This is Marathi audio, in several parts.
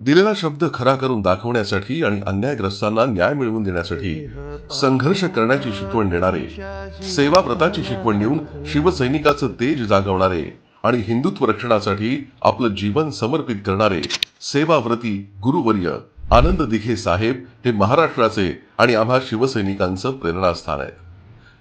दिलेला शब्द खरा करून दाखवण्यासाठी आणि अन्यायग्रस्तांना न्याय मिळवून देण्यासाठी संघर्ष करण्याची शिकवण देणारे, सेवाव्रताची शिकवण देऊन शिवसैनिकाचं तेज जागवणारे आणि हिंदुत्व रक्षणासाठी आपलं जीवन समर्पित करणारे सेवाव्रती गुरुवर्य आनंद दिघे साहेब हे महाराष्ट्राचे आणि आम्हा शिवसैनिकांचं प्रेरणास्थान आहे.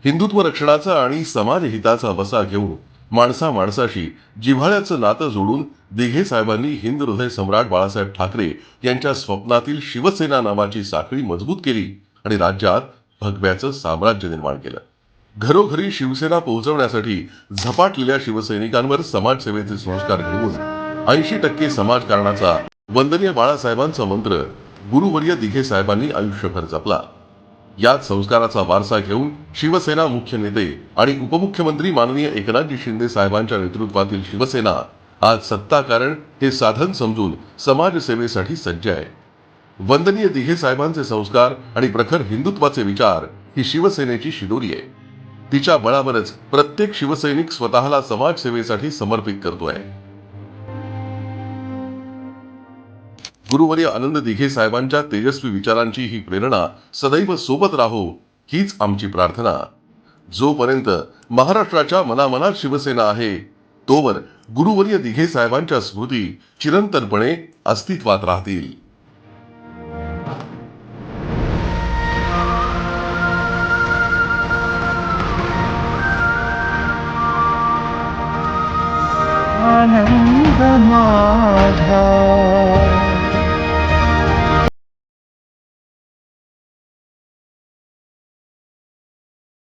हिंदुत्व रक्षणाचा आणि समाजहिताचा वसा घेऊन माणसा माणसाशी जिव्हाळ्याचं नातं जोडून दिघे साहेबांनी हिंद हृदय सम्राट बाळासाहेब ठाकरे यांच्या स्वप्नातील शिवसेना नावाची साखळी मजबूत केली आणि राज्यात भगव्याचं साम्राज्य निर्माण केलं. घरोघरी शिवसेना पोहोचवण्यासाठी झपाटलेल्या शिवसैनिकांवर समाजसेवेचे संस्कार घडवून 80% समाजकारणाचा वंदनीय बाळासाहेबांचा मंत्र गुरुवर्य दिघे साहेबांनी आयुष्यभर जपला. याच संस्काराचा वारसा घेऊन शिवसेना मुख्य नेते आणि उपमुख्यमंत्री माननीय एकनाथजी शिंदे साहेबांच्या नेतृत्वातील शिवसेना आज सत्ताकारण हे साधन समजून समाजसेवेसाठी सज्ज आहे. वंदनीय दिघे साहेबांचे संस्कार आणि प्रखर हिंदुत्वाचे विचार ही शिवसेनेची शिदोरी आहे. तिच्या बळावरच प्रत्येक शिवसैनिक स्वतःला समाजसेवेसाठी समर्पित करतोय. गुरुवर्य आनंद दिघे साहेबांच्या तेजस्वी विचारांची ही प्रेरणा सदैव सोबत राहो हीच आमची प्रार्थना. जोपर्यंत महाराष्ट्राच्या मनामनात शिवसेना आहे तोवर गुरुवर्य दिघे साहेबांच्या स्मृती चिरंतनपणे अस्तित्वात राहतील. आनंद माझा